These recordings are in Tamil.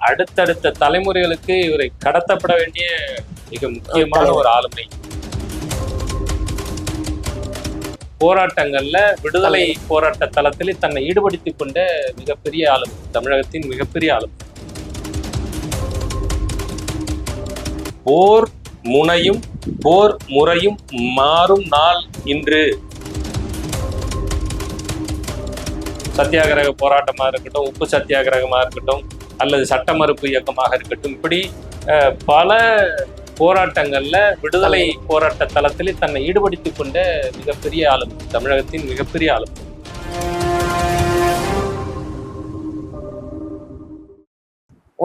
அடுத்தடுத்த தலைமுறைகளுக்கு இவரை கடத்தப்பட வேண்டிய மிக முக்கியமான ஒரு ஆளுமை. போராட்டங்கள்ல விடுதலை போராட்ட தளத்தில் தன்னை ஈடுபடுத்திக் கொண்ட மிகப்பெரிய ஆளுமை, தமிழகத்தின் மிகப்பெரிய ஆளுமை. போர் முனையும் போர் முறையும் மாறும் நாள் இன்று. சத்தியாகிரக போராட்டமா இருக்கட்டும், உப்பு சத்தியாகிரகமா இருக்கட்டும், அல்லது சட்ட மறுப்பு இயக்கமாக இருக்கட்டும், இப்படி பல போராட்டங்கள்ல விடுதலை போராட்ட தளத்தில் தன்னை ஈடுபடுத்திக் கொண்ட மிகப்பெரிய ஆளுமை, தமிழகத்தின் மிகப்பெரிய ஆளுமை.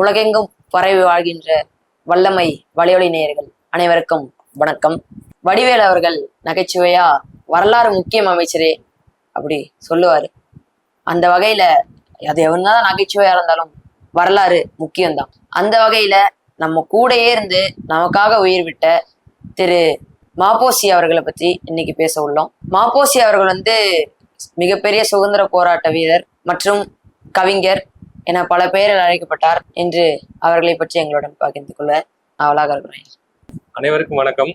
உலகெங்கும் பரவி வாழ்கின்ற வல்லமை வலையொலி நேயர்கள் அனைவருக்கும் வணக்கம். வடிவேல் அவர்கள் நகைச்சுவையா வரலாறு முக்கியம் அமைச்சரே அப்படி சொல்லுவாரு. அந்த வகையில அது எவன்தான் நகைச்சுவையா இருந்தாலும் வரலாறு முக்கியம்தான். அந்த வகையில நம்ம கூடையே இருந்து நமக்காக உயிர் விட்ட திரு மாப்போசி அவர்களை பற்றி இன்னைக்கு பேச உள்ளோம். மாப்போசி அவர்கள் மிகப்பெரிய சுதந்திர போராட்ட வீரர் மற்றும் கவிஞர் என பல பெயரில் அழைக்கப்பட்டார் என்று அவர்களை பற்றி எங்களுடன் பகிர்ந்து கொள்ள ஆவலாக இருக்கிறேன். அனைவருக்கும் வணக்கம்.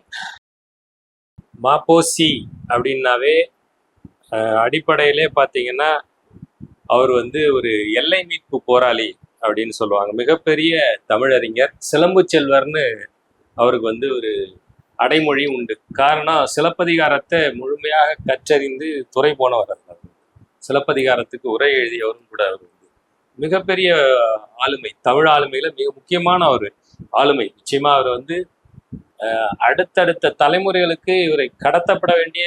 மாப்போசி அப்படின்னாவே அடிப்படையிலே பார்த்தீங்கன்னா அவர் ஒரு எல்லை மீட்பு போராளி அப்படின்னு சொல்லுவாங்க. மிகப்பெரிய தமிழறிஞர், சிலம்பு செல்வர்னு அவருக்கு ஒரு அடைமொழி உண்டு. காரணம், சிலப்பதிகாரத்தை முழுமையாக கற்றறிந்து துறை போனவர். சிலப்பதிகாரத்துக்கு உரை எழுதியவரும் கூட அவர் மிகப்பெரிய ஆளுமை, தமிழ் ஆளுமையில மிக முக்கியமான ஒரு ஆளுமை. நிச்சயமா அவர் அடுத்தடுத்த தலைமுறைகளுக்கு இவரை கடத்தப்பட வேண்டிய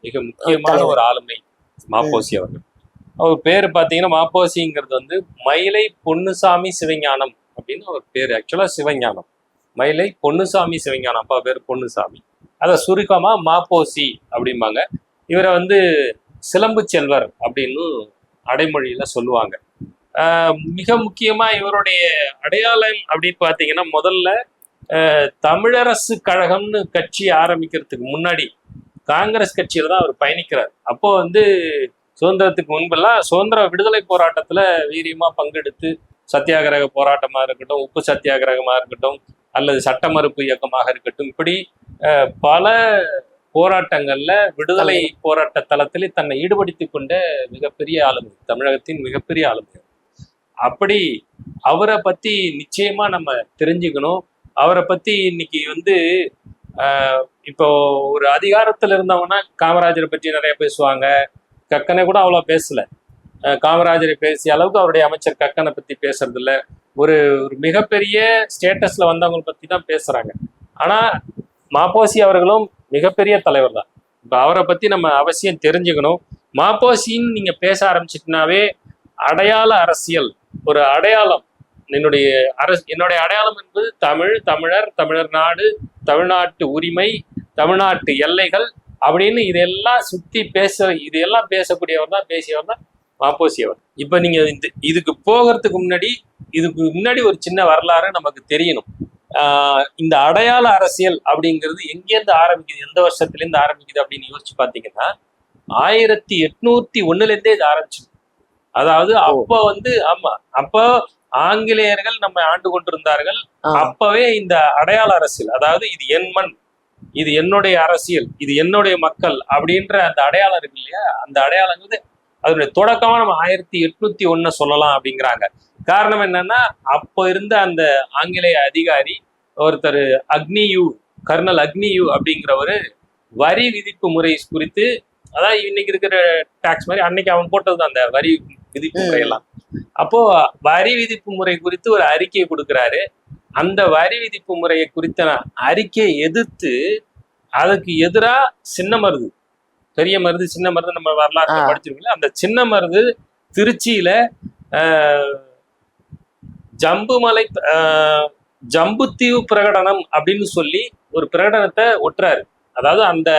மிக முக்கியமான ஒரு ஆளுமை மாப்போசி அவர்கள். அவர் பேர் பார்த்தீங்கன்னா மாப்போசிங்கிறது மயிலை பொன்னுசாமி சிவஞானம் அப்படின்னு அவர் பேர். ஆக்சுவலா சிவஞானம், மயிலை பொன்னுசாமி சிவஞானம், அப்பா பேர் பொன்னுசாமி. அதை சுருக்கமா மாப்போசி அப்படிம்பாங்க. இவரை சிலம்பு செல்வர் அப்படின்னு அடைமொழியில சொல்லுவாங்க. மிக முக்கியமா இவருடைய அடையாளம் அப்படின்னு பார்த்தீங்கன்னா, முதல்ல தமிழரசு கழகம்னு கட்சி ஆரம்பிக்கிறதுக்கு முன்னாடி காங்கிரஸ் கட்சியில தான் அவர் பயணிக்கிறார். அப்போ சுதந்திரத்துக்கு முன்பெல்லாம் சுதந்திர விடுதலை போராட்டத்துல வீரியமா பங்கெடுத்து, சத்தியாகிரக போராட்டமா இருக்கட்டும், உப்பு சத்தியாகிரகமா இருக்கட்டும், அல்லது சட்ட மறுப்பு இயக்கமாக இருக்கட்டும், இப்படி பல போராட்டங்கள்ல விடுதலை போராட்ட தளத்தில் தன்னை ஈடுபடுத்திக் கொண்ட மிகப்பெரிய ஆளுமை, தமிழகத்தின் மிகப்பெரிய ஆளுமை. அப்படி அவரை பத்தி நிச்சயமா நம்ம தெரிஞ்சுக்கணும். அவரை பத்தி இன்னைக்கு இப்போ ஒரு அதிகாரத்துல இருந்தவங்கன்னா காமராஜரை பற்றி நிறைய பேசுவாங்க. கக்கனை கூட அவ்வளோ பேசல. காமராஜரை பேசிய அளவுக்கு அவருடைய அமைச்சர் கக்கனை பத்தி பேசுறது இல்லை. ஒரு மிகப்பெரிய ஸ்டேட்டஸ்ல வந்தவங்களை பத்தி தான் பேசுறாங்க. ஆனா மாப்போசி அவர்களும் மிகப்பெரிய தலைவர் தான். இப்போ அவரை பத்தி நம்ம அவசியம் தெரிஞ்சுக்கணும். மாப்போசின்னு நீங்க பேச ஆரம்பிச்சிட்டுனாவே அடையாள அரசியல், ஒரு அடையாளம், என்னுடைய அடையாளம் என்பது தமிழ், தமிழர், தமிழர் நாடு, தமிழ்நாட்டு உரிமை, தமிழ்நாட்டு எல்லைகள் அப்படின்னு இதெல்லாம் சுத்தி இதெல்லாம் பேசக்கூடியவர் தான், பேசியவர் தான் மாப்போசி அவர். இப்ப நீங்க இதுக்கு போகிறதுக்கு முன்னாடி ஒரு சின்ன வரலாறு நமக்கு தெரியணும். இந்த அடையாள அரசியல் அப்படிங்கிறது எங்கேருந்து ஆரம்பிக்குது, எந்த வருஷத்துலேருந்து ஆரம்பிக்குது அப்படின்னு யோசிச்சு பார்த்தீங்கன்னா 1801 இது ஆரம்பிச்சு. அதாவது அப்போ ஆமா, அப்போ ஆங்கிலேயர்கள் நம்ம ஆண்டு கொண்டிருந்தார்கள். அப்பவே இந்த அடையாள அரசியல், அதாவது இது என் மண், இது என்னுடைய அரசியல், இது என்னுடைய மக்கள் அப்படின்ற அந்த அடையாளம் இருக்கு இல்லையா, அந்த அடையாளங்கிறது அதனுடைய தொடக்கமா நம்ம 1801 சொல்லலாம் அப்படிங்கிறாங்க. காரணம் என்னன்னா, அப்போ இருந்த அந்த ஆங்கிலேய அதிகாரி ஒருத்தர் கர்னல் அக்னியூ அப்படிங்கிறவரு வரி விதிப்பு முறை குறித்து, அதாவது இன்னைக்கு இருக்கிற டாக்ஸ் மாதிரி அன்னைக்கு அவன் போட்டது அந்த வரி விதிப்பு முறையெல்லாம். அப்போ வரி விதிப்பு முறை குறித்து ஒரு அறிக்கையை கொடுக்குறாரு. அந்த வரி விதிப்பு முறையை குறித்த அறிக்கையை எதிர்த்து, அதுக்கு எதிராக சின்ன மருது, பெரிய மருது, சின்ன மருது நம்ம வரலாற்று படிச்சிருக்கீங்களா, அந்த சின்ன மருது திருச்சியில ஜம்புத்தீவு பிரகடனம் அப்படின்னு சொல்லி ஒரு பிரகடனத்தை ஒட்டுறாரு. அதாவது அந்த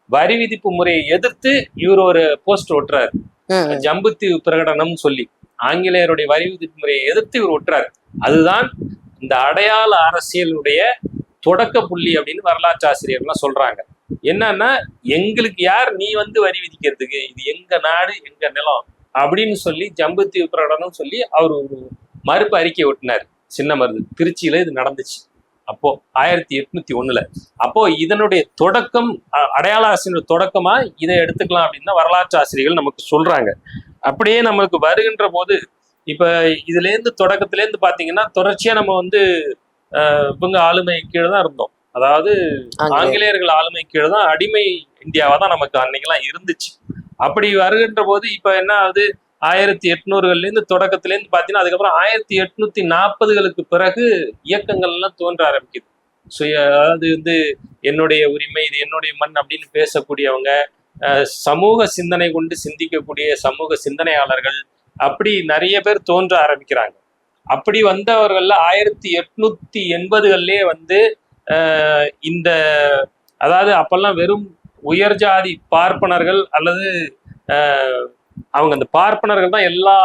வரி விதிப்பு முறையை எதிர்த்து இவர் ஒரு போஸ்ட் ஒட்டுறாரு, ஜம்புத்தீவு பிரகடனம் சொல்லி. ஆங்கிலேயருடைய வரி விதிப்பு முறையை எதிர்த்து இவர் ஒட்டுறாரு. அதுதான் இந்த அடையாள அரசியலுடைய தொடக்க புள்ளி அப்படின்னு வரலாற்று ஆசிரியர்லாம் சொல்றாங்க. என்னன்னா, எங்களுக்கு யார் நீ வரி விதிக்கிறதுக்கு, இது எங்க நாடு, எங்க நிலம் அப்படின்னு சொல்லி ஜம்புத்தீவு பிரகடனம் சொல்லி அவர் ஒரு மறுப்பு அறிக்கை ஒட்டினார் சின்ன மருது. திருச்சியில இது நடந்துச்சு அப்போ 1801. அப்போ இதனுடைய தொடக்கம், அடையாள அரசினுடைய தொடக்கமா இதை எடுத்துக்கலாம் அப்படின்னு தான் வரலாற்று ஆசிரியர்கள் நமக்கு சொல்றாங்க. அப்படியே நமக்கு வருகின்ற போது இப்ப இதுல இருந்து தொடக்கத்துல இருந்து பாத்தீங்கன்னா தொடர்ச்சியா நம்ம வந்து இவங்க ஆளுமை கீழே தான் இருந்தோம். அதாவது ஆங்கிலேயர்கள் ஆளுமை கீழே தான், அடிமை இந்தியாவா தான் நமக்கு அன்னைக்கெல்லாம் இருந்துச்சு. அப்படி வருகின்ற போது இப்ப என்ன ஆகுது, 1800கள்ல இருந்து தொடக்கத்துல இருந்து பாத்தீங்கன்னா அதுக்கப்புறம் 1840களுக்கு பிறகு இயக்கங்கள் எல்லாம் தோன்ற ஆரம்பிக்குது. அதாவது வந்து என்னுடைய உரிமை, இது என்னுடைய மண் அப்படின்னு பேசக்கூடியவங்க, சமூக சிந்தனை கொண்டு சிந்திக்கக்கூடிய சமூக சிந்தனையாளர்கள், அப்படி நிறைய பேர் தோன்ற ஆரம்பிக்கிறாங்க. அப்படி வந்தவர்கள்ல 1880கள்லயே வந்து இந்த, அதாவது அப்பெல்லாம் வெறும் உயர் ஜாதி பார்ப்பனர்கள் அல்லது அவங்க அந்த பார்ப்பனர்கள் தான் எல்லா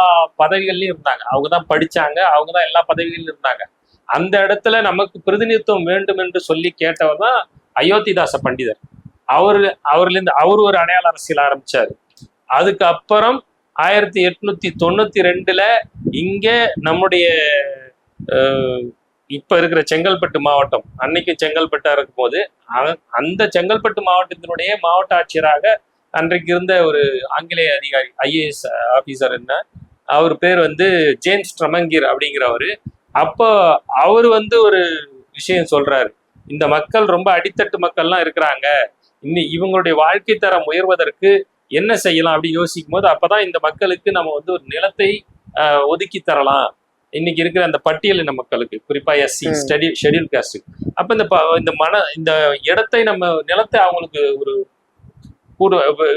பதவிகள்லயும் இருந்தாங்க. அவங்க தான் படிச்சாங்க, அவங்க தான் எல்லா பதவிகளிலும் இருந்தாங்க. அந்த இடத்துல நமக்கு பிரதிநிதித்துவம் வேண்டும் என்று சொல்லி கேட்டவர் தான் அயோத்திதாச பண்டிதர். அவர்லேருந்து அவர் ஒரு அடையாள அரசியல் ஆரம்பிச்சாரு. அதுக்கப்புறம் 1892ல இங்க நம்முடைய இப்ப இருக்கிற செங்கல்பட்டு மாவட்டம், அன்னைக்கு செங்கல்பட்டா இருக்கும் போது அந்த செங்கல்பட்டு மாவட்டத்தினுடைய மாவட்ட ஆட்சியராக அன்றைக்கு இருந்த ஒரு ஆங்கிலேய அதிகாரி, ஐஏஎஸ் ஆபீசர், என்ன அவர் பேர் வந்து ஜேம்ஸ் ட்ரமங்கீர் அப்படிங்கிறவரு. அப்போ அவர் வந்து ஒரு விஷயம் சொல்றாரு, இந்த மக்கள் ரொம்ப அடித்தட்டு மக்கள்லாம் இருக்கிறாங்க, இவங்களுடைய வாழ்க்கை தரம் உயர்வதற்கு என்ன செய்யலாம் அப்படின்னு யோசிக்கும் போது அப்பதான் இந்த மக்களுக்கு நம்ம வந்து ஒரு நிலத்தை ஒதுக்கி தரலாம். இன்னைக்கு இருக்கிற அந்த பட்டியலின மக்களுக்கு, குறிப்பா எஸ்சி, ஷெட்யூல் காஸ்ட், அப்ப இந்த இடத்தை, நம்ம நிலத்தை அவங்களுக்கு ஒரு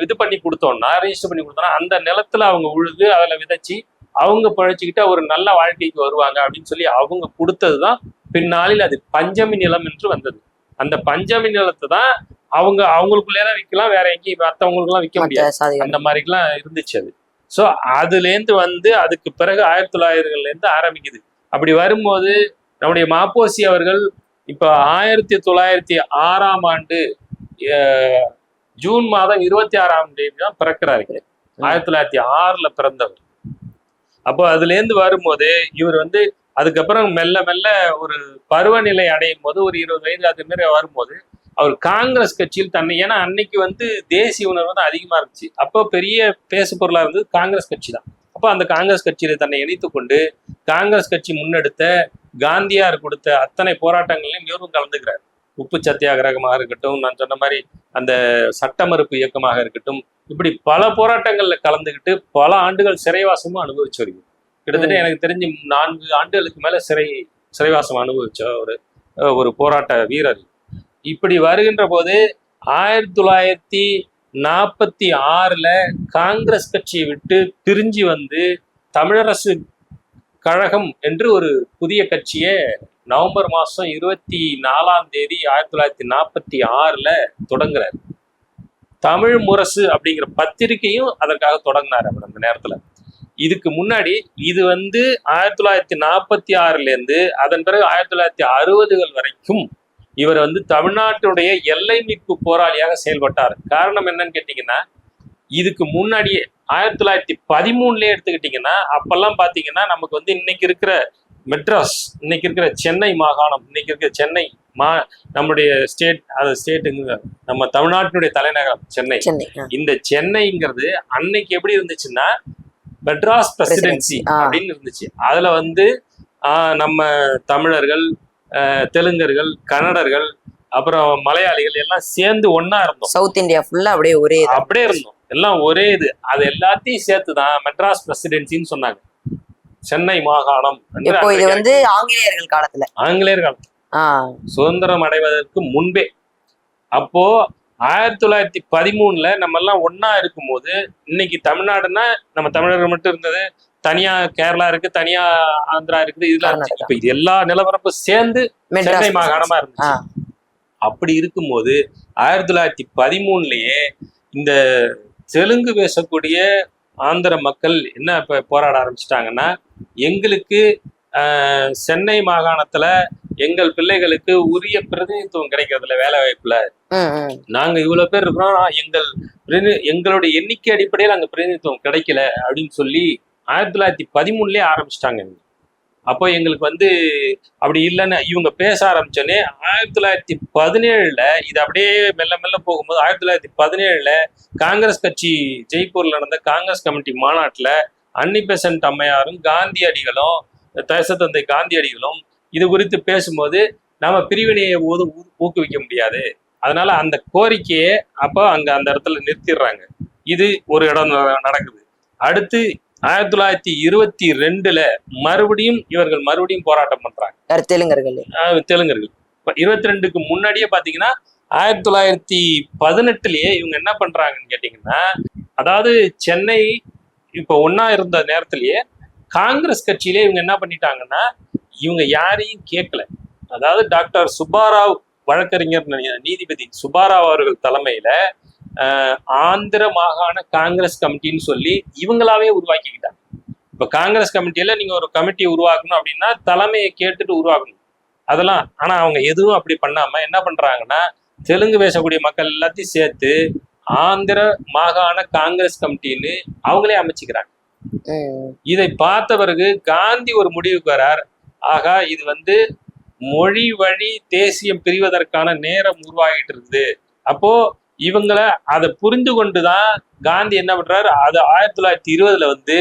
இது பண்ணி கொடுத்தோம்னா, ரெஜிஸ்டர் பண்ணி கொடுத்தோம்னா, அந்த நிலத்துல அவங்க உழுது அதில் விதைச்சி அவங்க பழைச்சிக்கிட்டு ஒரு நல்ல வாழ்க்கைக்கு வருவாங்க அப்படின்னு சொல்லி அவங்க கொடுத்ததுதான் பின்னாளில் அது பஞ்சமி நிலம் என்று வந்தது. அந்த பஞ்சமி நிலத்தை தான் அவங்களுக்குள்ளேதான் விற்கலாம், வேற எங்கேயும் மற்றவங்களுக்கு எல்லாம் விற்க முடியாது, அந்த மாதிரிலாம் இருந்துச்சு அது. ஸோ அதுலேருந்து வந்து அதுக்கு பிறகு 1900கள்ல இருந்து ஆரம்பிக்குது. அப்படி வரும்போது நம்முடைய மாப்போசி அவர்கள் இப்போ 1906ஆம் ஆண்டு ஜூன் மாதம் 26ஆம் தேதி தான் பிறக்கிறாரு. 1906ல பிறந்தவர். அப்போ அதுல இருந்து வரும்போது இவர் வந்து அதுக்கப்புறம் மெல்ல மெல்ல ஒரு பருவநிலை அடையும் போது ஒரு 20 வயது அது மாதிரி வரும்போது அவர் காங்கிரஸ் கட்சியில் தன்னை, ஏன்னா அன்னைக்கு வந்து தேசிய உணர்வு தான் அதிகமா இருந்துச்சு, அப்போ பெரிய பேசு பொருளா இருந்தது காங்கிரஸ் கட்சி தான். அப்போ அந்த காங்கிரஸ் கட்சியில தன்னை இணைத்து கொண்டு காங்கிரஸ் கட்சி முன்னெடுத்த, காந்தியார் கொடுத்த அத்தனை போராட்டங்களையும் இவரும் கலந்துக்கிறார். உப்பு சத்தியாகிரகமாக இருக்கட்டும், நான் சொன்ன மாதிரி அந்த சட்ட மறுப்பு இயக்கமாக இருக்கட்டும், இப்படி பல போராட்டங்கள்ல கலந்துக்கிட்டு பல ஆண்டுகள் சிறைவாசமும் அனுபவிச்சு வருகிறது. கிட்டத்தட்ட எனக்கு தெரிஞ்சு 4 ஆண்டுகளுக்கு மேல சிறைவாசம் அனுபவிச்ச ஒரு போராட்ட வீரர். இப்படி வருகின்ற போது 1946ல காங்கிரஸ் கட்சியை விட்டு பிரிஞ்சு வந்து தமிழரசு கழகம் என்று ஒரு புதிய கட்சியை நவம்பர் மாசம் 24ஆம் தேதி 1946ல தொடங்குறாரு. தமிழ் முரசு அப்படிங்கிற பத்திரிகையும் அதற்காக தொடங்கினார் அவர் அந்த நேரத்துல. இதுக்கு முன்னாடி இது வந்து 1946ல இருந்து அதன் பிறகு 1960கள் வரைக்கும் இவர் வந்து தமிழ்நாட்டுடைய எல்லை மீட்பு போராளியாக செயல்பட்டார். காரணம் என்னன்னு கேட்டீங்கன்னா, இதுக்கு முன்னாடியே 1913லே எடுத்துக்கிட்டீங்கன்னா, அப்பெல்லாம் பாத்தீங்கன்னா நமக்கு வந்து இன்னைக்கு இருக்கிற மெட்ராஸ், இன்னைக்கு இருக்கிற சென்னை மாகாணம், இன்னைக்கு இருக்கிற சென்னை நம்முடைய ஸ்டேட்டுங்க, நம்ம தமிழ்நாட்டினுடைய தலைநகரம் சென்னை. இந்த சென்னைங்கிறது அன்னைக்கு எப்படி இருந்துச்சுன்னா மெட்ராஸ் பிரசிடென்சி அப்படின்னு இருந்துச்சு. அதுல வந்து நம்ம தமிழர்கள், தெலுங்கர்கள், கன்னடர்கள், அப்புறம் மலையாளிகள் எல்லாம் சேர்ந்து ஒன்னா இருந்தோம். சவுத் இந்தியா ஃபுல்லா அப்படியே இருந்தோம், எல்லாம் ஒரே இது. அது எல்லாத்தையும் சேர்த்துதான் மெட்ராஸ் பிரசிடென்சின்னு சொன்னாங்க, சென்னை மாகாணம். இது வந்து ஆங்கிலேயர்கள் காலத்துல, சுதந்திரம் அடைவதற்கு முன்பே. அப்போ 1913ல நம்ம எல்லாம் ஒன்னா இருக்கும் போது, இன்னைக்கு தமிழ்நாடுன்னா நம்ம தமிழர்கள் மட்டும் இருந்தது, தனியா கேரளா இருக்கு, தனியா ஆந்திரா இருக்குது, இதெல்லாம் இப்ப இது எல்லா நிலப்பரப்பும் சேர்ந்து சென்னை மாகாணமா இருந்துச்சு. அப்படி இருக்கும்போது 1913லயே இந்த தெலுங்கு பேசக்கூடிய ஆந்திர மக்கள் என்ன இப்ப போராட ஆரம்பிச்சிட்டாங்கன்னா, எங்களுக்கு சென்னை மாகாணத்துல எங்கள் பிள்ளைகளுக்கு உரிய பிரதிநிதித்துவம் கிடைக்கிறதுல, வேலை வாய்ப்புல நாங்க இவ்வளவு பேர் இருக்கிறோம், எங்களுடைய எண்ணிக்கை அடிப்படையில் அங்க பிரதிநிதித்துவம் கிடைக்கல அப்படின்னு சொல்லி 1913லயே ஆரம்பிச்சிட்டாங்க. அப்போ எங்களுக்கு வந்து அப்படி இல்லைன்னு இவங்க பேச ஆரம்பிச்சோன்னே 1917 இது அப்படியே மெல்ல மெல்ல போகும்போது 1917 காங்கிரஸ் கட்சி ஜெய்ப்பூர்ல நடந்த காங்கிரஸ் கமிட்டி மாநாட்டுல அன்னி பெசன்ட் அம்மையாரும் காந்தியடிகளும் தேசத்தந்தை காந்தியடிகளும் இது குறித்து பேசும்போது நாம பிரிவினையை ஊக்குவிக்க முடியாது, அதனால அந்த கோரிக்கையை அப்போ அந்த இடத்துல நிறுத்திடுறாங்க. இது ஒரு இடம் நடக்குது. அடுத்து 1922 மறுபடியும் போராட்டம் பண்றாங்க தெலுங்கர்கள். 22க்கு முன்னாடியே பாத்தீங்கன்னா 1918 இவங்க என்ன பண்றாங்கன்னு கேட்டீங்கன்னா, அதாவது சென்னை இப்ப ஒன்னா இருந்த நேரத்திலேயே காங்கிரஸ் கட்சியிலே இவங்க என்ன பண்ணிட்டாங்கன்னா, இவங்க யாரையும் கேட்கல. அதாவது டாக்டர் சுப்பாராவ் வழக்கறிஞர் நீதிபதி சுப்பாராவ் அவர்கள் தலைமையில ஆந்திர மாகாண காங்கிரஸ் கமிட்டின்னு சொல்லி இவங்களாவே உருவாக்கிக்கிட்டாங்க. இப்ப காங்கிரஸ் கமிட்டியில நீங்க ஒரு கமிட்டி உருவாக்கணும் அப்படின்னா தலைமையை கேட்டுட்டு உருவாக்கணும் அதெல்லாம். ஆனா அவங்க எதுவும் அப்படி பண்ணாம என்ன பண்றாங்கன்னா, தெலுங்கு பேசக்கூடிய மக்கள் எல்லாத்தையும் சேர்த்து ஆந்திர மாகாண காங்கிரஸ் கமிட்டின்னு அவங்களே அமைச்சுக்கிறாங்க. இதை பார்த்த பிறகு காந்தி ஒரு முடிவுக்கு வரார், ஆகா இது வந்து மொழி வழி தேசியம் பிரிவதற்கான நேரம் உருவாகிட்டு இருக்குது. அப்போ இவங்களை அதை புரிந்து கொண்டுதான் காந்தி என்ன பண்றாரு, அது 1920 வந்து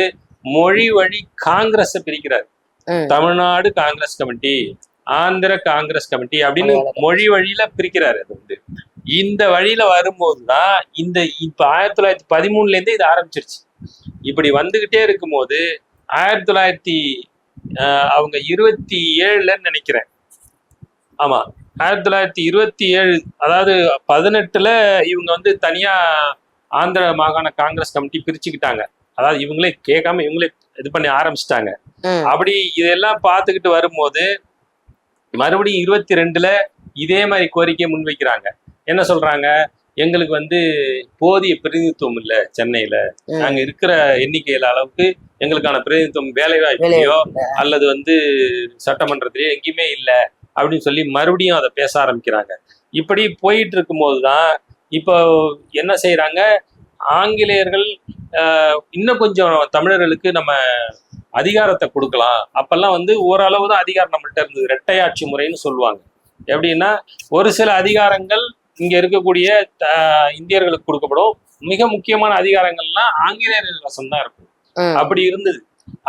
மொழி வழி காங்கிரஸை பிரிக்கிறார். தமிழ்நாடு காங்கிரஸ் கமிட்டி, ஆந்திர காங்கிரஸ் கமிட்டி அப்படின்னு மொழி வழியில பிரிக்கிறாரு. அது வந்து இந்த வழியில வரும்போதுதான் இப்ப 1913 இருந்து இது ஆரம்பிச்சிருச்சு. இப்படி வந்துகிட்டே இருக்கும்போது 1927 நினைக்கிறேன், ஆமா 1927, அதாவது 18 இவங்க வந்து தனியா ஆந்திர மாகாண காங்கிரஸ் கமிட்டி பிரிச்சுக்கிட்டாங்க. அதாவது இவங்களே கேட்காம இவங்களே இது பண்ணி ஆரம்பிச்சிட்டாங்க. அப்படி இதெல்லாம் பார்த்துக்கிட்டு வரும்போது மறுபடியும் 22 இதே மாதிரி கோரிக்கையை முன்வைக்கிறாங்க. என்ன சொல்றாங்க, எங்களுக்கு வந்து போதிய பிரதிநிதித்துவம் இல்லை சென்னையில, நாங்க இருக்கிற எண்ணிக்கையில அளவுக்கு எங்களுக்கான பிரதிநிதித்துவம் வேலை வாய்ப்புலையோ அல்லது வந்து சட்டமன்றத்திலேயோ எங்கேயுமே இல்லை அப்படின்னு சொல்லி மறுபடியும் அதை பேச ஆரம்பிக்கிறாங்க. இப்படி போயிட்டு இருக்கும் போதுதான் இப்போ என்ன செய்யறாங்க, ஆங்கிலேயர்கள் இன்னும் கொஞ்சம் தமிழர்களுக்கு நம்ம அதிகாரத்தை கொடுக்கலாம். அப்பெல்லாம் வந்து ஓரளவு தான் அதிகாரம் நம்மள்ட்ட இருந்தது, இரட்டையாட்சி முறைன்னு சொல்லுவாங்க. எப்படின்னா ஒரு சில அதிகாரங்கள் இங்க இருக்கக்கூடிய இந்தியர்களுக்கு கொடுக்கப்படும், மிக முக்கியமான அதிகாரங்கள்லாம் ஆங்கிலேயர்கள் வசம்தான் இருக்கும். அப்படி இருந்தது.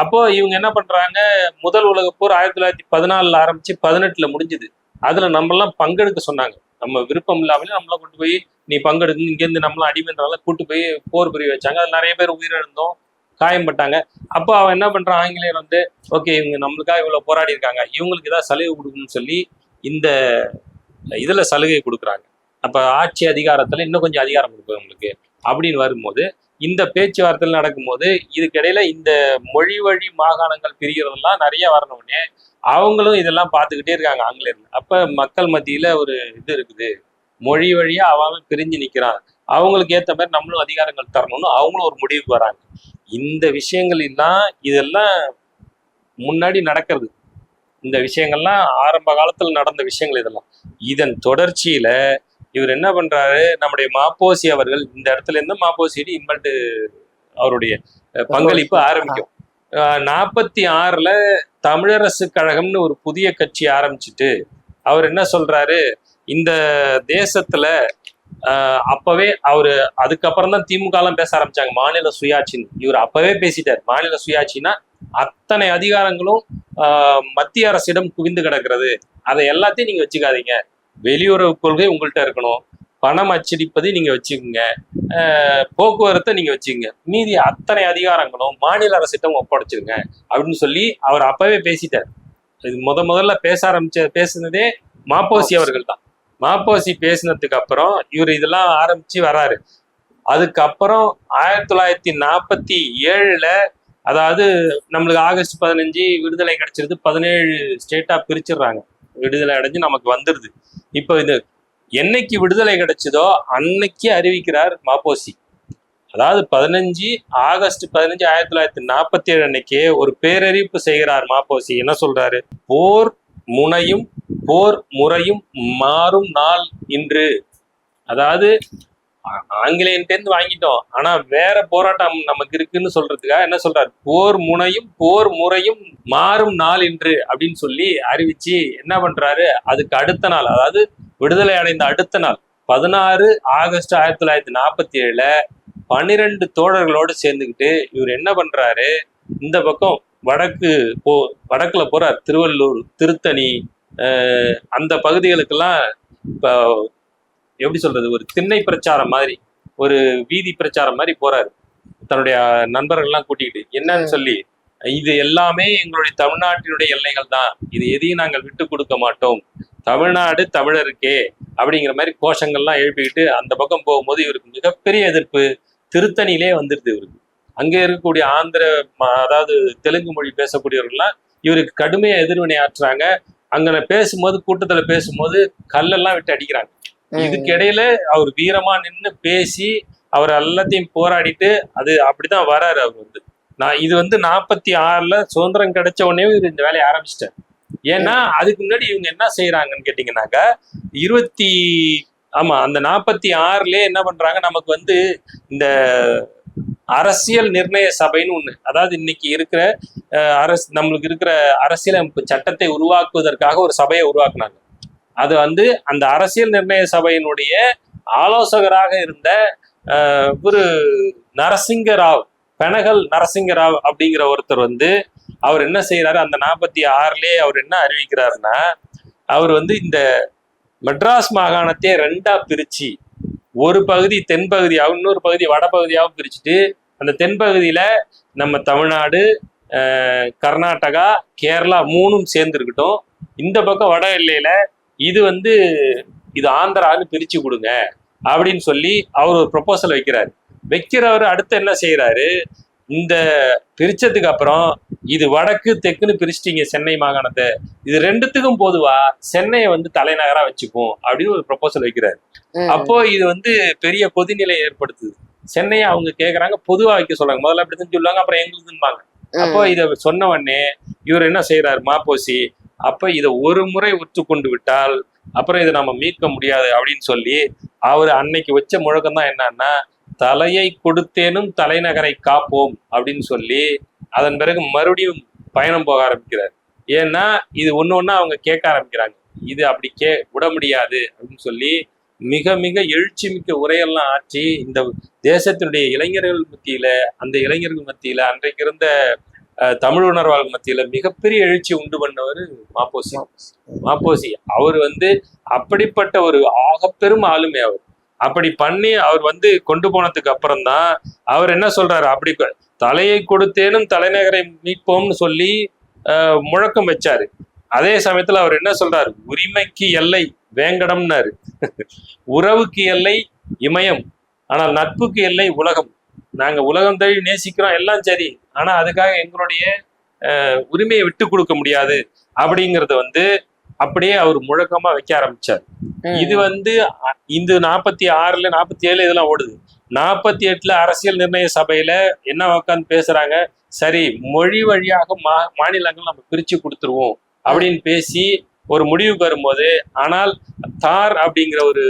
அப்போ இவங்க என்ன பண்றாங்க, முதல் உலகப் போர் 1914 ஆரம்பிச்சு 18 முடிஞ்சுது. அதுல நம்மளாம் பங்கெடுக்க சொன்னாங்க. நம்ம விருப்பம் இல்லாமலே நம்மளாம் கொண்டு போய் நீ பங்கெடுக்கணும், இங்கேருந்து நம்மளாம் அடிமைன்றதால கூட்டு போய் போர் புரிய வச்சாங்க. அது நிறைய பேர் உயிரிழந்தோம், காயம்பட்டாங்க. அப்போ அவன் என்ன பண்றான், ஆங்கிலேயர் வந்து ஓகே இவங்க நம்மளுக்காக இவ்வளவு போராடி இருக்காங்க, இவங்களுக்கு ஏதாவது சலுகை கொடுக்கணும்னு சொல்லி இந்த இதுல சலுகை கொடுக்குறாங்க. அப்ப ஆட்சி அதிகாரத்துல இன்னும் கொஞ்சம் அதிகாரம் கொடுக்கும் உங்களுக்கு அப்படின்னு வரும்போது இந்த பேச்சுவார்த்தைகள் நடக்கும்போது இதுக்கிடையில இந்த மொழி வழி மாகாணங்கள் பிரிகிறதெல்லாம் நிறைய வரணும்னே அவங்களும் இதெல்லாம் பார்த்துக்கிட்டே இருக்காங்க ஆங்கிலேயர்கள். அப்ப மக்கள் மத்தியில ஒரு இது இருக்குது, மொழி வழியா அவன் பிரிஞ்சு நிக்கிறான், அவங்களுக்கு ஏத்த மாதிரி நம்மளும் அதிகாரங்கள் தரணும்னு அவங்களும் ஒரு முடிவுக்கு வராங்க. இந்த விஷயங்கள் எல்லாம் இதெல்லாம் முன்னாடி நடக்கிறது. இந்த விஷயங்கள்லாம் ஆரம்ப காலத்துல நடந்த விஷயங்கள். இதன் தொடர்ச்சியில இவர் என்ன பண்றாரு, நம்முடைய மாப்போசி அவர்கள் இந்த இடத்துல இருந்து மாப்போசி இன்வெர்ட் அவருடைய பங்களிப்பு ஆரம்பிக்கும். 46 தமிழரசு கழகம்னு ஒரு புதிய கட்சி ஆரம்பிச்சுட்டு அவர் என்ன சொல்றாரு, இந்த தேசத்துல அப்பவே அவரு அதுக்கப்புறம் தான் திமுக எல்லாம் பேச ஆரம்பிச்சாங்க மாநில சுயாட்சின்னு. இவர் அப்பவே பேசிட்டார், மாநில சுயாட்சின்னா அத்தனை அதிகாரங்களும் மத்திய அரசிடம் குவிந்து கிடக்கிறது, அதை எல்லாத்தையும் நீங்க வச்சுக்காதீங்க, வெளியுறவு கொள்கை உங்கள்கிட்ட இருக்கணும், பணம் அச்சடிப்பது நீங்க வச்சுக்கோங்க, போக்குவரத்தை நீங்க வச்சுக்கோங்க, மீதி அத்தனை அதிகாரங்களும் மாநில அரசிடம் ஒப்படைச்சிருங்க அப்படின்னு சொல்லி அவர் அப்பவே பேசிட்டார். இது முதல்ல பேசுனதே மாப்போசி அவர்கள் தான். மாப்போசி பேசினதுக்கு அப்புறம் இவர் இதெல்லாம் ஆரம்பிச்சு வராரு. அதுக்கப்புறம் 1947 அதாவது நம்மளுக்கு ஆகஸ்ட் 15 விடுதலை கிடைச்சிருது, 17 ஸ்டேட்டா பிரிச்சிடுறாங்க, விடுதலை அடைஞ்சு நமக்கு வந்துருது. இப்போ இது என்னைக்கு விடுதலை கிடைச்சதோ அன்னைக்கு அறிவிக்கிறார் மாப்போசி. அதாவது ஆகஸ்ட் 15 1947 அன்னைக்கே ஒரு பேரறிவிப்பு செய்கிறார் மாப்போசி. என்ன சொல்றாரு, போர் முனையும் போர் முறையும் மாறும் நாள் இன்று. அதாவது ஆங்கிலேயன்ட்டேருந்து வாங்கிட்டோம், ஆனா வேற போராட்டம் நமக்கு இருக்குன்னு சொல்றதுக்காக என்ன சொல்றாரு, போர் முனையும் போர் முறையும் மாறும் நாள் இன்று அப்படின்னு சொல்லி அறிவிச்சு என்ன பண்றாரு, அதுக்கு அடுத்த நாள், அதாவது விடுதலை அடைந்த அடுத்த நாள் 16 ஆகஸ்ட் 1947 12 தோழர்களோடு சேர்ந்துக்கிட்டு இவர் என்ன பண்றாரு, இந்த பக்கம் வடக்குல போறார், திருவள்ளூர், திருத்தணி, அந்த பகுதிகளுக்கெல்லாம் இப்ப எப்படி சொல்றது, ஒரு திண்ணை பிரச்சாரம் மாதிரி, ஒரு வீதி பிரச்சாரம் மாதிரி போறாரு தன்னுடைய நண்பர்கள்லாம் கூட்டிக்கிட்டு. என்னன்னு சொல்லி, இது எல்லாமே எங்களுடைய தமிழ்நாட்டினுடைய எல்லைகள் தான், இது எதையும் நாங்கள் விட்டு கொடுக்க மாட்டோம், தமிழ்நாடு தமிழருக்கே அப்படிங்கிற மாதிரி கோஷங்கள்லாம் எழுப்பிக்கிட்டு அந்த பக்கம் போகும்போது இவருக்கு மிகப்பெரிய எதிர்ப்பு திருத்தணியிலே வந்துருது. இவருக்கு அங்கே இருக்கக்கூடிய அதாவது தெலுங்கு மொழி பேசக்கூடியவர்கள்லாம் இவருக்கு கடுமையா எதிர்வினை ஆற்றுறாங்க. அங்க பேசும்போது, கூட்டத்துல பேசும்போது கல்லெல்லாம் விட்டு அடிக்கிறாங்க. இதுக்கு இடையில அவர் வீரமா நின்று பேசி அவர் எல்லாத்தையும் போராடிட்டு அது அப்படிதான் வராரு. அவர் இது 46ல சுதந்திரம் கிடைச்ச உடனே இவர் இந்த வேலையை ஆரம்பிச்சிட்டார். ஏன்னா அதுக்கு முன்னாடி இவங்க என்ன செய்யறாங்கன்னு கேட்டீங்கன்னாக்கா, அந்த 46லயே என்ன பண்றாங்க, நமக்கு இந்த அரசியல் நிர்ணய சபைன்னு ஒண்ணு, அதாவது இன்னைக்கு இருக்கிற நம்மளுக்கு இருக்கிற அரசியலமைப்பு சட்டத்தை உருவாக்குவதற்காக ஒரு சபையை உருவாக்குனாங்க. அது அந்த அரசியல் நிர்ணய சபையினுடைய ஆலோசகராக இருந்த ஒரு நரசிங்கராவ், பெனகல் நரசிங்கராவ் அப்படிங்கிற ஒருத்தர் அவர் என்ன செய்யறாரு, அந்த 46லயே அவர் என்ன அறிவிக்கிறாருன்னா, அவர் இந்த மெட்ராஸ் மாகாணத்தை 2ஆ பிரிச்சு, ஒரு பகுதி தென்பகுதியாகவும் இன்னொரு பகுதி வடபகுதியாகவும் பிரிச்சுட்டு, அந்த தென்பகுதியில நம்ம தமிழ்நாடு, கர்நாடகா, கேரளா 3ம் சேர்ந்து இருக்கட்டும், இந்த பக்கம் வட எல்லையில இது ஆந்திரான்னு பிரிச்சு கொடுங்க அப்படின்னு சொல்லி அவர் ஒரு ப்ரொபோசல் வைக்கிறவர். அடுத்து என்ன செய்யறாரு, இந்த பிரிச்சதுக்கு அப்புறம் இது வடக்கு தெக்குன்னு பிரிச்சிட்டீங்க சென்னை மாகாணத்தை, இது 2த்துக்கும் பொதுவா சென்னையை தலைநகரா வச்சுக்கும் அப்படின்னு ஒரு ப்ரொபோசல் வைக்கிறாரு. அப்போ இது பெரிய கொதிநிலை ஏற்படுத்துது. சென்னையை அவங்க கேக்குறாங்க, பொதுவா வைக்க சொல்றாங்க. முதல்ல அப்படிதான் சொல்லுவாங்க, அப்புறம் எங்களுதுன்பாங்க. அப்போ இதை சொன்ன உடனே இவர் என்ன செய்யறாரு, மாப்போசி, அப்ப இதை ஒரு முறை ஒத்துக்கொண்டு விட்டால் அப்புறம் இதை நம்ம மீட்க முடியாது அப்படின்னு சொல்லி அவர் அன்னைக்கு வச்ச முழக்கம் தான் என்னன்னா, தலையை கொடுத்தேனும் தலைநகரை காப்போம் அப்படின்னு சொல்லி அதன் பிறகு மறுபடியும் பயணம் போக ஆரம்பிக்கிறார். ஏன்னா இது ஒண்ணு அவங்க கேட்க ஆரம்பிக்கிறாங்க, இது அப்படி விட முடியாது அப்படின்னு சொல்லி மிக மிக எழுச்சி மிக்க உரையெல்லாம் ஆற்றி இந்த தேசத்தினுடைய இளைஞர்கள் மத்தியில, அந்த இளைஞர்கள் மத்தியில, அன்றைக்கு இருந்த தமிழ் உணர்வாளர் மத்தியில மிகப்பெரிய எழுச்சி உண்டு பண்ணவர் மாப்போசி. அவர் அப்படிப்பட்ட ஒரு ஆகப்பெரும் ஆளுமை. அவர் அப்படி பண்ணி அவர் கொண்டு போனதுக்கு அப்புறம் தான் அவர் என்ன சொல்றாரு, அப்படி தலையை கொடுத்தேனும் தலைநகரை மீட்போம்னு சொல்லி முழக்கம் வச்சாரு. அதே சமயத்துல அவர் என்ன சொல்றாரு, உரிமைக்கு எல்லை வேங்கடம்னாரு, உறவுக்கு எல்லை இமயம், ஆனால் நட்புக்கு எல்லை உலகம். நாங்க உலகம் தழுவி நேசிக்கிறோம், எல்லாம் சரி, ஆனா அதுக்காக எங்களுடைய உரிமையை விட்டு கொடுக்க முடியாது அப்படிங்கறத அப்படியே அவர் முழக்கமா வைக்க ஆரம்பிச்சார். இது இந்த 46ல 47 இதெல்லாம் ஓடுது. 48ல அரசியல் நிர்ணய சபையில என்ன உட்காந்து பேசுறாங்க, சரி மொழி வழியாக மாநிலங்கள் நம்ம பிரிச்சு கொடுத்துருவோம் அப்படின்னு பேசி ஒரு முடிவுக்கு வரும்போது, ஆனால் தார் அப்படிங்கிற ஒரு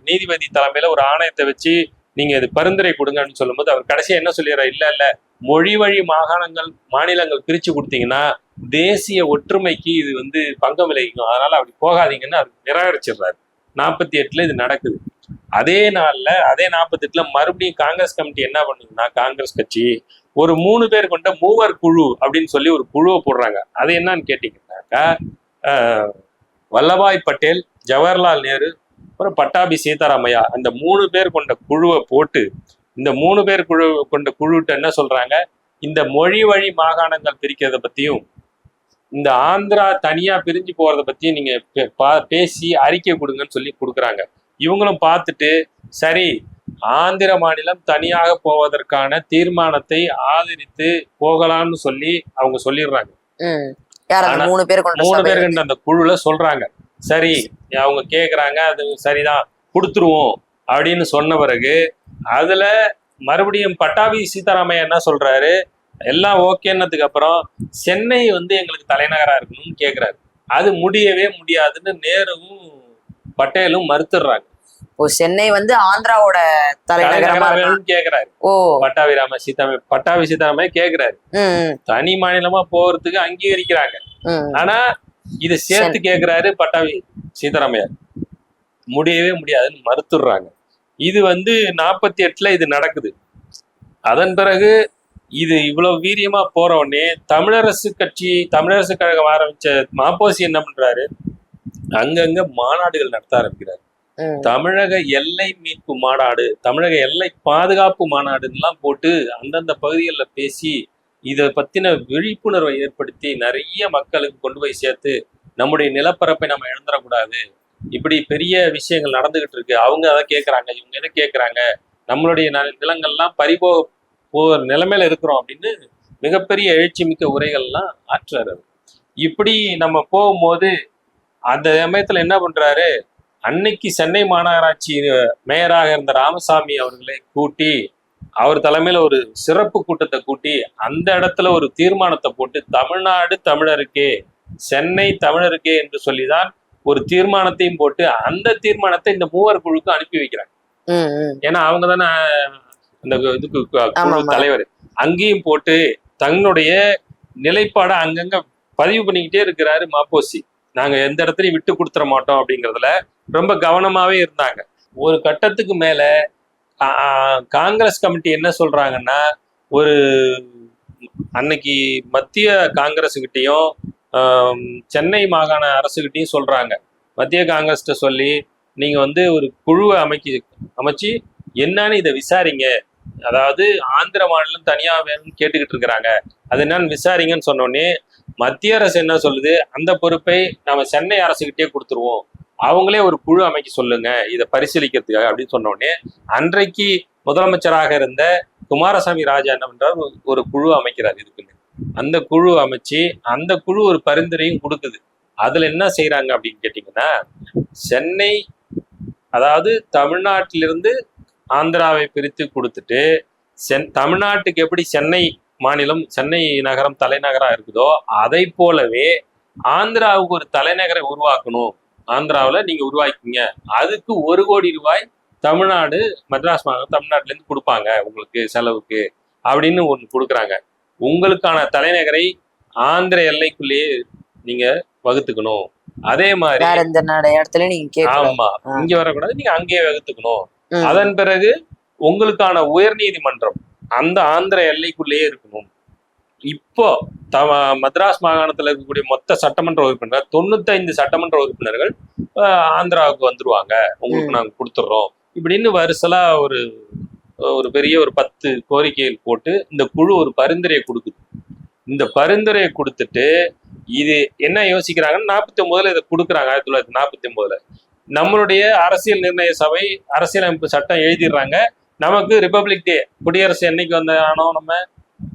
நீதிபதி தலைமையில ஒரு ஆணையத்தை வச்சு நீங்க இது பரிந்துரை கொடுங்கன்னு சொல்லும்போது அவர் கடைசியா என்ன சொல்லிடுறாரு, இல்ல மொழி வழி மாநிலங்கள் பிரிச்சு கொடுத்தீங்கன்னா தேசிய ஒற்றுமைக்கு இது பங்கம் விளைவிக்கும், அதனால அப்படி போகாதீங்கன்னு அவர் நிராகரிச்சிடுறாரு. 48ல இது நடக்குது. அதே நாள்ல, அதே 48ல மறுபடியும் காங்கிரஸ் கமிட்டி என்ன பண்ணுதுன்னா, காங்கிரஸ் கட்சி ஒரு 3 பேர் கொண்ட மூவர் குழு அப்படின்னு சொல்லி ஒரு குழுவை போடுறாங்க. அது என்னன்னு கேட்டீங்கன்னாக்கா, வல்லபாய் பட்டேல், ஜவஹர்லால் நேரு, அப்புறம் பட்டாபி சீதாராமையா, அந்த 3 பேர் கொண்ட குழுவை போட்டு, இந்த 3 பேர் கொண்ட குழுட்ட என்ன சொல்றாங்க, இந்த மொழி வழி மாகாணங்கள் பிரிக்கிறத பத்தியும் இந்த ஆந்திரா தனியா பிரிஞ்சு போறத பத்தியும் நீங்க பேசி அறிக்கை கொடுங்கன்னு சொல்லி கொடுக்குறாங்க. இவங்களும் பார்த்துட்டு சரி ஆந்திர மாநிலம் தனியாக போவதற்கான தீர்மானத்தை ஆதரித்து போகலாம்னு சொல்லி அவங்க சொல்லிடுறாங்க. 3 பேர் கொண்ட அந்த குழுல சொல்றாங்க. சரி அவங்க கேக்குறாங்க, அது சரிதான் கொடுத்துருவோம் அப்படின்னு சொன்ன பிறகு அதுல மறுபடியும் பட்டாபி சீதாராமையா என்ன சொல்றாரு, எல்லாம் ஓகேன்னதுக்கு அப்புறம் சென்னை எங்களுக்கு தலைநகரா இருக்கணும்னு கேக்குறாரு. அது முடியவே முடியாதுன்னு நேருவும் பட்டேலும் மறுத்துடுறாங்க. ஓ, சென்னை வந்து ஆந்திராவோட தலைநகரமா வேணும்னு கேக்குறாரு. ஓ. பட்டாபி சீதாராமையா கேக்குறாரு. தனி மாநிலமா போறதுக்கு அங்கீகரிக்கிறாங்க. ஆனா இத சேர்த்து கேக்குறாரு பட்டாபி சீதாராமையா. முடியவே முடியாதுன்னு மறுத்துடுறாங்க. இது வந்து 48ல இது நடக்குது. அதன் பிறகு இது இவ்வளவு வீரியமா போற உடனே தமிழரசு கழகம் ஆரம்பிச்ச மாப்போசி என்ன பண்றாரு, அங்கங்க மாநாடுகள் நடத்த ஆரம்பிக்கிறாரு. தமிழக எல்லை மீட்பு மாநாடு, தமிழக எல்லை பாதுகாப்பு மாநாடுலாம் போட்டு அந்தந்த பகுதிகளில் பேசி இதை பத்தின விழிப்புணர்வை ஏற்படுத்தி நிறைய மக்களுக்கு கொண்டு போய் சேர்த்து நம்முடைய நிலப்பரப்பை நம்ம இழந்துடக்கூடாது, இப்படி பெரிய விஷயங்கள் நடந்துகிட்டு இருக்கு, அவங்க அதை கேட்கறாங்க, இவங்க எதை கேட்கறாங்க, நம்மளுடைய நிலங்கள்லாம் போற நிலைமையில இருக்கிறோம் அப்படின்னு மிகப்பெரிய எழுச்சி மிக்க உரைகள்லாம் ஆற்றுறாரு. இப்படி நம்ம போகும்போது அந்த சமயத்துல என்ன பண்றாரு, அன்னைக்கு சென்னை மாநகராட்சி மேயராக இருந்த ராமசாமி அவர்களை கூட்டி அவர் தலைமையில ஒரு சிறப்பு கூட்டத்தை கூட்டி அந்த இடத்துல ஒரு தீர்மானத்தை போட்டு தமிழ்நாடு தமிழருக்கே, சென்னை தமிழருக்கே என்று சொல்லிதான் ஒரு தீர்மானத்தையும் போட்டு அந்த தீர்மானத்தை இந்த மூவர் குழுக்கு அனுப்பி வைக்கிறாங்க. ஏன்னா அவங்க தானே அந்த இதுக்கு குழு தலைவர். அங்கேயும் போட்டு தன்னுடைய நிலைப்பாடை அங்கங்க பதிவு பண்ணிக்கிட்டே இருக்கிறாரு மாப்போசி. நாங்க எந்த இடத்துலையும் விட்டு கொடுத்துட மாட்டோம் அப்படிங்கிறதுல ரொம்ப கவனமாவே இருந்தாங்க. ஒரு கட்டத்துக்கு மேல காங்கிரஸ் கமிட்டி என்ன சொல்றாங்கன்னா, ஒரு அன்னைக்கு மத்திய காங்கிரஸுகிட்டையும் சென்னை மாகாண அரசுகிட்டையும் சொல்றாங்க, மத்திய காங்கிரஸ்கிட்ட சொல்லி நீங்க வந்து ஒரு குழுவை அமைச்சு என்னன்னு இதை விசாரிங்க, அதாவது ஆந்திர மாநிலம் தனியா வேணும்னு கேட்டுக்கிட்டு இருக்கிறாங்க, அது என்னன்னு விசாரிங்கன்னு சொன்னோடனே மத்திய அரசு என்ன சொல்லுது, அந்த பொறுப்பை நம்ம சென்னை அரசுகிட்டே கொடுத்துருவோம், அவங்களே ஒரு குழு அமைக்க சொல்லுங்க இதை பரிசீலிக்கிறதுக்காக அப்படின்னு சொன்னோடனே அன்றைக்கு முதலமைச்சராக இருந்த குமாரசாமி ராஜா என்ன பண்றாரு, ஒரு குழு அமைக்கிறார் இதுக்குன்னு. அந்த குழு அமைச்சு அந்த குழு ஒரு பரிந்துரையும் கொடுக்குது. அதுல என்ன செய்யறாங்க அப்படின்னு கேட்டீங்கன்னா, சென்னை அதாவது தமிழ்நாட்டிலிருந்து ஆந்திராவை பிரித்து கொடுத்துட்டு தமிழ்நாட்டுக்கு எப்படி சென்னை மாநிலம் சென்னை நகரம் தலைநகரா இருக்குதோ அதை போலவே ஆந்திராவுக்கு ஒரு தலைநகரை உருவாக்கணும், ஆந்திராவில் நீங்க உருவாக்கிங்க, அதுக்கு 1 கோடி ரூபாய் தமிழ்நாடு மெட்ராஸ் மாநிலம் தமிழ்நாட்டுல இருந்து கொடுப்பாங்க உங்களுக்கு செலவுக்கு அப்படின்னு ஒன்று கொடுக்குறாங்க. உங்களுக்கான தலைநகரை ஆந்திர எல்லைக்குள்ளேயே நீங்க வகுத்துக்கணும், அதே மாதிரி ஆமா இங்க வரக்கூடாது, நீங்க அங்கேயே வகுத்துக்கணும். அதன் பிறகு உங்களுக்கான உயர்நீதிமன்றம் அந்த ஆந்திர எல்லைக்குள்ளேயே இருக்கணும். இப்போ மദ്രാஸ் மாகாணத்துல இருக்கக்கூடிய மொத்த சட்டமன்ற உறுப்பினர் 95 சட்டமன்ற உறுப்பினர்கள் ஆந்திராவுக்கு வந்துருவாங்க, உங்களுக்கு நாங்க கொடுத்துட்றோம் இப்படின்னு வருசலா ஒரு பெரிய ஒரு 10 கோரிக்கைகள் போட்டு இந்த குழு ஒரு பரிந்துரையை கொடுக்குது. இந்த பரிந்துரையை கொடுத்துட்டு இது என்ன யோசிக்கிறாங்கன்னு 49ல இதை கொடுக்குறாங்க. 1949ல நம்மளுடைய அரசியல் நிர்ணய சபை அரசியலமைப்பு சட்டம் எழுதிடுறாங்க. நமக்கு ரிபப்ளிக் டே, குடியரசு என்னைக்கு ஆனோ நம்ம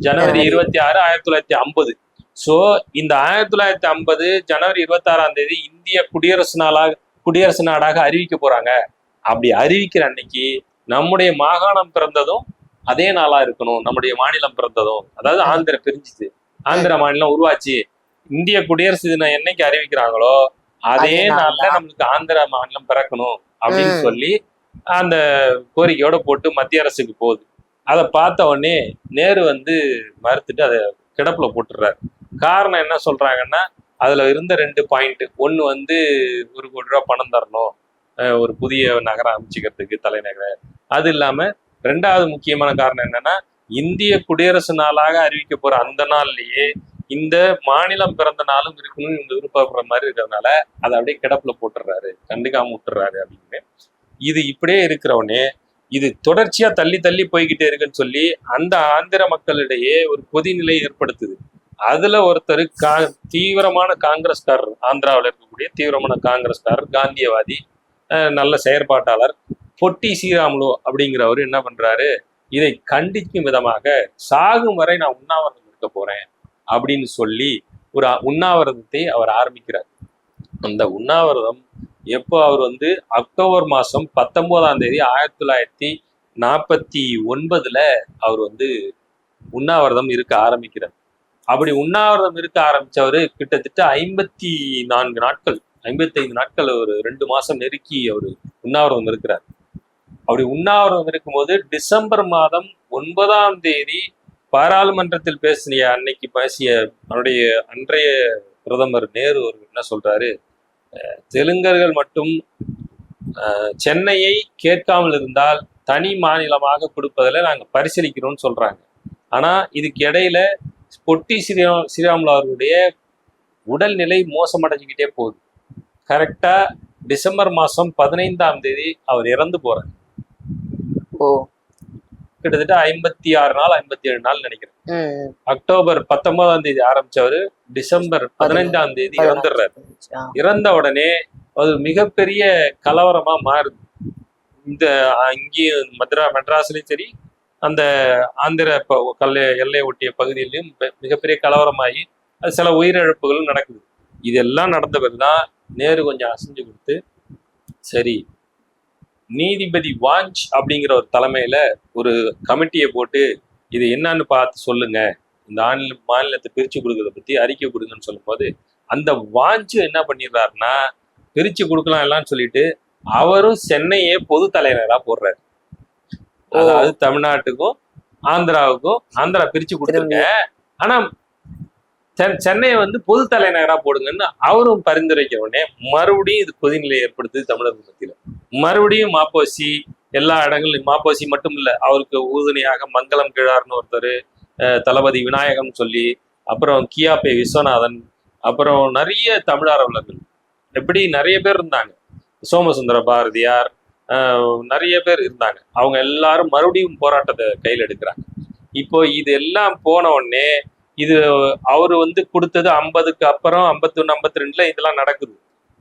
ஜனவரி 26, 1950. ஸோ இந்த 1950 ஜனவரி 26ஆம் தேதி இந்திய குடியரசு நாடாக அறிவிக்க போறாங்க. அப்படி அறிவிக்கிற அன்னைக்கு நம்முடைய மாகாணம் பிறந்ததும் அதே நாளா இருக்கணும், நம்முடைய மாநிலம் பிறந்ததும், அதாவது ஆந்திர பிரிஞ்சுது, ஆந்திர மாநிலம் உருவாச்சு, இந்திய குடியரசு தினம் என்னைக்கு அறிவிக்கிறாங்களோ அதே நாள்ல நம்மளுக்கு ஆந்திர மாநிலம் பிறக்கணும் அப்படின்னு சொல்லி அந்த கோரிக்கையோட போட்டு மத்திய அரசுக்கு போகுது. அதை பார்த்த உடனே நேரு வந்து மறுத்துட்டு அதை கிடப்புல போட்டுடுறாரு. காரணம் என்ன சொல்றாங்கன்னா, அதுல இருந்த 2 பாயிண்ட். ஒன்று வந்து 1 கோடி ரூபா பணம் தரணும் ஒரு புதிய நகரம் அமைச்சிக்கிறதுக்கு தலைநகரை. அது இல்லாம 2வது முக்கியமான காரணம் என்னன்னா, இந்திய குடியரசு நாளாக அறிவிக்க போற அந்த நாள்லயே இந்த மாநிலம் பிறந்த நாளும் இருக்கணும்னு இவங்க விருப்பப்படுற மாதிரி இருக்கிறதுனால அதை அப்படியே கிடப்புல போட்டுடுறாரு, கண்டுக்காம விட்டுறாரு அப்படின்னு. இது இப்படியே இருக்கிறவனே இது தொடர்ச்சியா தள்ளி தள்ளி போய்கிட்டே இருக்குன்னு சொல்லி அந்த ஆந்திர மக்களிடையே ஒரு கொதிநிலை ஏற்படுத்துது. அதுல ஒருத்தர் தீவிரமான காங்கிரஸ்காரர், ஆந்திராவில் இருக்கக்கூடிய தீவிரமான காங்கிரஸ்காரர், காந்தியவாதி, நல்ல செயற்பாட்டாளர் பொட்டி ஸ்ரீராமுலு அப்படிங்கிறவர் என்ன பண்றாரு, இதை கண்டிக்கும் விதமாக சாகும் வரை நான் உண்ணாவிரதம் இருக்க போறேன் அப்படின்னு சொல்லி ஒரு உண்ணாவிரதத்தை அவர் ஆரம்பிக்கிறார். அந்த உண்ணாவிரதம் எப்போ அவர் வந்து அக்டோபர் மாதம் 19ஆம் தேதி 1949ல அவர் வந்து உண்ணாவிரதம் இருக்க ஆரம்பிக்கிறார். அப்படி உண்ணாவிரதம் இருக்க ஆரம்பிச்சவர் கிட்டத்தட்ட 54 நாட்கள் 55 நாட்கள் ஒரு 2 மாசம் நெருக்கி அவர் உண்ணாவிரதம் இருக்கிறார். அப்படி உண்ணாவிரதம் இருக்கும்போது டிசம்பர் மாதம் 9ஆம் தேதி பாராளுமன்றத்தில் அன்னைக்கு பேசிய அவருடைய அன்றைய பிரதமர் நேரு அவர்கள் என்ன சொல்றாரு, தெலுங்கர்கள் மட்டும் சென்னையை கேட்காமல் இருந்தால் தனி மாநிலமாக கொடுப்பதில் நாங்கள் பரிசீலிக்கிறோம்னு சொல்றாங்க. ஆனா இதுக்கு இடையில பொட்டி ஸ்ரீராமுலு அவர்களுடைய உடல்நிலை மோசமடைஞ்சுக்கிட்டே போகுது. கரெக்டா டிசம்பர் மாசம் 15ஆம் தேதி அவர் இறந்து போறார். கிட்டத்தட்ட 56 நாள் 57 நாள் நினைக்கிறேன். அக்டோபர் 19ஆம் தேதி ஆரம்பிச்சவரு டிசம்பர் 15ஆம் தேதி இறந்துடுறாரு. இறந்த உடனே அது மிகப்பெரிய கலவரமா மாறுது. இந்த இங்கேயும் மெட்ராஸ்லயும் சரி, அந்த ஆந்திர எல்லை ஒட்டிய பகுதியிலையும் மிகப்பெரிய கலவரமாகி அது சில உயிரிழப்புகளும் நடக்குது. இதெல்லாம் நடந்த பிறகுதான் நேரு கொஞ்சம் அசைஞ்சு கொடுத்து, சரி நீதிபதி வாஞ்ச் அப்படிங்கிற ஒரு தலைமையில ஒரு கமிட்டியை போட்டு இது என்னன்னு பார்த்து சொல்லுங்க, இந்த மாநிலத்தை பிரிச்சு கொடுக்கறத பத்தி அறிக்கை கொடுங்கன்னு சொல்லும் போது அந்த வாஞ்சு என்ன பண்ணிடுறாருன்னா, பிரிச்சு கொடுக்கலாம் எல்லாம் சொல்லிட்டு அவரும் சென்னையே பொது தலைவரா போடுறாரு. அதாவது தமிழ்நாட்டுக்கும் ஆந்திராவுக்கும் ஆந்திரா பிரிச்சு கொடுத்துருங்க, ஆனா சென்னையை வந்து பொது தலைநகரா போடுங்கன்னு அவரும் பரிந்துரைக்க உடனே மறுபடியும் இது கொதிநிலை ஏற்படுத்துது தமிழர்கள் மத்தியில. மறுபடியும் மாப்போசி எல்லா இடங்களும், மாப்போசி மட்டும் இல்ல, அவருக்கு உறுதுணையாக மங்களம் கிழார்னு ஒருத்தர், தளபதி விநாயகம் சொல்லி, அப்புறம் கியாபே விஸ்வநாதன், அப்புறம் நிறைய தமிழார்வலர்கள், எப்படி நிறைய பேர் இருந்தாங்க, சோமசுந்தர பாரதியார், நிறைய பேர் இருந்தாங்க. அவங்க எல்லாரும் மறுபடியும் போராட்டத்தை கையில் எடுக்கிறாங்க. இப்போ இது எல்லாம் போன உடனே இது அவரு வந்து கொடுத்தது 50க்கு அப்புறம் 51 52ல இதெல்லாம் நடக்குது.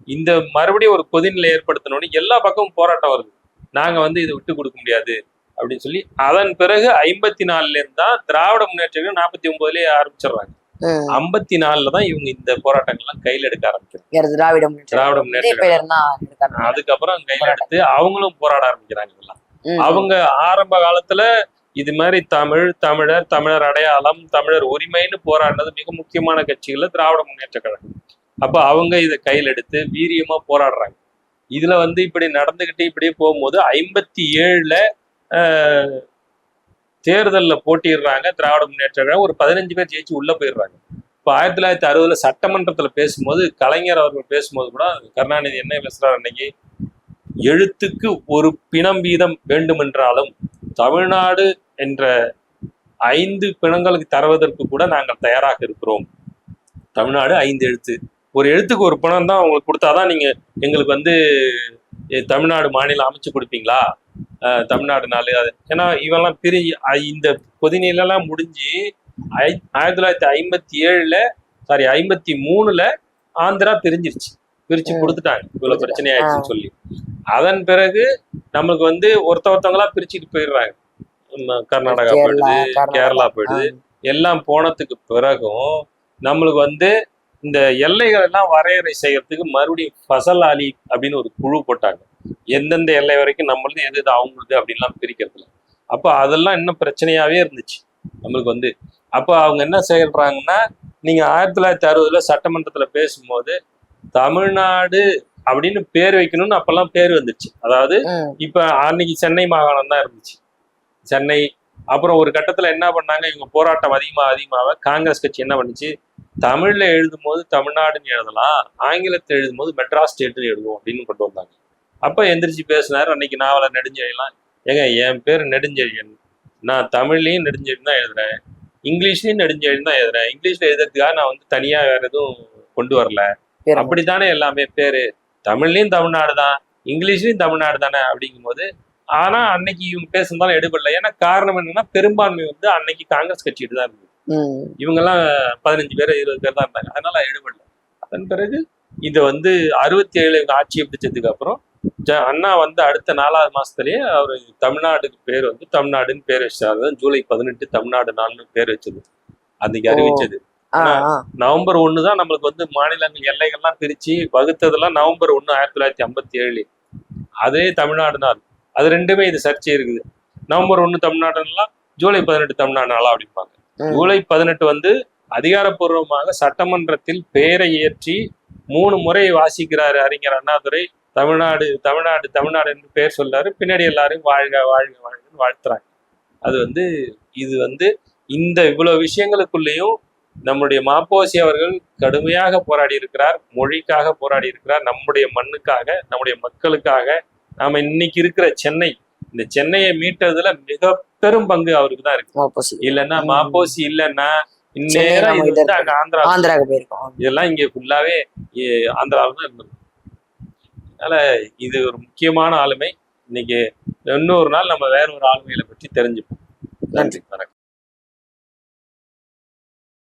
இந்த மறுபடியும் ஒரு கொதிநிலை ஏற்படுத்தணும்னு எல்லா பக்கமும் போராட்டம் வருது. நாங்க வந்து இதை விட்டு கொடுக்க முடியாது அப்படின்னு சொல்லி அதன் பிறகு 54ல இருந்து தான் திராவிட முன்னேற்ற 49லயே ஆரம்பிச்சிடுறாங்க. 54ல தான் இவங்க இந்த போராட்டங்கள்லாம் கையில எடுக்க ஆரம்பிக்கிறாங்க. திராவிட முன்னேற்ற அதுக்கப்புறம் கையில எடுத்து அவங்களும் போராட ஆரம்பிக்கிறாங்க. இதெல்லாம் அவங்க ஆரம்ப காலத்துல இது மாதிரி தமிழர் அடையாளம், தமிழர் உரிமைன்னு போராடினது மிக முக்கியமான கட்சிகள்ல திராவிட முன்னேற்ற கழகம். அப்ப அவங்க இதை கையில் எடுத்து வீரியமா போராடுறாங்க. இதுல வந்து இப்படி நடந்துகிட்டு இப்படியே போகும்போது 57ல தேர்தலில் போட்டிடுறாங்க திராவிட முன்னேற்ற கழகம். ஒரு 15 பேர் ஜெயிச்சு உள்ள போயிடுறாங்க. இப்போ 1960 சட்டமன்றத்துல பேசும்போது கலைஞர் அவர்கள் பேசும்போது கூட கருணாநிதி என்ன பேசுறாரு, அன்னைக்கு எழுத்துக்கு ஒரு பிணம் வீதம் வேண்டுமென்றாலும் தமிழ்நாடு என்ற 5 பிணங்களுக்கு தருவதற்கு கூட நாங்கள் தயாராக இருக்கிறோம். தமிழ்நாடு 5 எழுத்து, ஒரு எழுத்துக்கு ஒரு பிணம் தான் உங்களுக்கு கொடுத்தாதான் நீங்க எங்களுக்கு வந்து தமிழ்நாடு மாநிலம் அமைச்சு கொடுப்பீங்களா, தமிழ்நாடு நாள். ஏன்னா இவெல்லாம் பிரிஞ்சு இந்த கொதிநிலாம் முடிஞ்சு 1953ல ஆந்திரா பிரிஞ்சிருச்சு, பிரிச்சு கொடுத்துட்டாங்க, இவ்வளவு பிரச்சனை ஆயிடுச்சுன்னு சொல்லி. அதன் பிறகு நம்மளுக்கு வந்து ஒருத்தவங்களா பிரிச்சுட்டு போயிடுறாங்க. கர்நாடகா போயிடுது, கேரளா போயிடுது. எல்லாம் போனதுக்கு பிறகும் நம்மளுக்கு வந்து இந்த எல்லைகள் எல்லாம் வரையறை செய்யறதுக்கு மறுபடியும் ஃபசல் அலி அப்படின்னு ஒரு குழு போட்டாங்க. எந்தெந்த எல்லை வரைக்கும் நம்மளது எது அவங்களுது அப்படின்லாம் பிரிக்கிறதுல. அப்போ அதெல்லாம் இன்னும் பிரச்சனையாவே இருந்துச்சு நம்மளுக்கு வந்து. அப்போ அவங்க என்ன செய்யறாங்கன்னா, நீங்க 1960ல சட்டமன்றத்துல பேசும்போது தமிழ்நாடு அப்படின்னு பேர் வைக்கணும்னு அப்பெல்லாம் பேர் வந்துச்சு. அதாவது இப்ப அன்னைக்கு சென்னை மாகாணம் தான் இருந்துச்சு, சென்னை. அப்புறம் ஒரு கட்டத்துல என்ன பண்ணாங்க, இவங்க போராட்டம் அதிகமாக காங்கிரஸ் கட்சி என்ன பண்ணுச்சு, தமிழ்ல எழுதும் போது தமிழ்நாடுன்னு எழுதலாம், ஆங்கிலத்தில் எழுதும் போது மெட்ராஸ் ஸ்டேட்னு எழுதுவோம் அப்படின்னு கொண்டு வந்தாங்க. அப்ப எந்திரிச்சு பேசினாரு அன்னைக்கு நாவலர் நெடுஞ்செழியன்லாம். ஏங்க, என் பேர் நெடுஞ்செழியன், நான் தமிழ்லயும் நெடுஞ்செழியன் தான் எழுதுறேன், இங்கிலீஷ்லயும் நெடுஞ்செழியன் தான் எழுதுறேன், இங்கிலீஷ்ல எழுதுறதுக்காக நான் வந்து தனியா வேற எதுவும் கொண்டு வரல, அப்படித்தானே எல்லாமே பேரு, தமிழ்லயும் தமிழ்நாடு தான் இங்கிலீஷ்லயும் தமிழ்நாடு தானே அப்படிங்கும் போது. ஆனா அன்னைக்கு இவங்க பேசுனதாலும் எடுபடல. ஏன்னா காரணம் என்னன்னா, பெரும்பான்மை வந்து அன்னைக்கு காங்கிரஸ் கட்சிட்டு தான் இருந்தது. இவங்க எல்லாம் 15 பேர் 20 பேர் தான் இருந்தாங்க, அதனால எடுபடல. அதன் பிறகு இதை வந்து 67 ஆட்சியை பிடிச்சதுக்கு அப்புறம் அண்ணா வந்து அடுத்த 4வது மாசத்துலயே அவரு தமிழ்நாடுக்கு பேர் வந்து தமிழ்நாடுன்னு பேர் வச்சாரு. ஜூலை 18 தமிழ்நாடு நாள்னு பேர் வச்சது, அன்னைக்கு அறிவிச்சது. நவம்பர் 1 தான் நம்மளுக்கு வந்து மாநிலங்கள் எல்லைகள்லாம் பிரிச்சு வகுத்ததெல்லாம் நவம்பர் 1 1957. அதே தமிழ்நாடு நாள். அது ரெண்டுமே இது சர்ச்சை இருக்குது. நவம்பர் 1 தமிழ்நாடு நாளா, ஜூலை 18 தமிழ்நாடு நாளா அப்படிம்பாங்க. ஜூலை 18 வந்து அதிகாரப்பூர்வமாக சட்டமன்றத்தில் பெயரை ஏற்றி 3 முறை வாசிக்கிறாரு அறிஞர் அண்ணாதுரை. தமிழ்நாடு தமிழ்நாடு தமிழ்நாடு என்று பேர் சொல்றாரு. பின்னாடி எல்லாரும் வாழ்க வாழ்க வாழ்கன்னு வாழ்த்துறாங்க. அது வந்து இது வந்து இந்த இவ்வளவு விஷயங்களுக்குள்ளேயும் நம்முடைய மாப்போசி அவர்கள் கடுமையாக போராடி இருக்கிறார், மொழிக்காக போராடி இருக்கிறார், நம்முடைய மண்ணுக்காக, நம்முடைய மக்களுக்காக. நாம இன்னைக்கு இருக்கிற சென்னை, இந்த சென்னையை மீட்டதுல மிக பெரும் பங்கு அவருக்கு தான் இருக்கு. மாப்போசி இல்லைன்னா மாப்போசி இல்லைன்னா சென்னை இந்நேரம் நம்ம இது கிட்ட வந்து அங்க இருக்கு. ஆந்திராவுக்கு போயிருக்கோம். இதெல்லாம் இங்க ஃபுல்லாவே ஆந்திராவில் தான் இருந்தது. அதனால இது ஒரு முக்கியமான ஆளுமை. இன்னைக்கு இன்னொரு நாள் நம்ம வேற ஒரு ஆளுமைகளை பற்றி தெரிஞ்சுப்போம். நன்றி, வணக்கம்.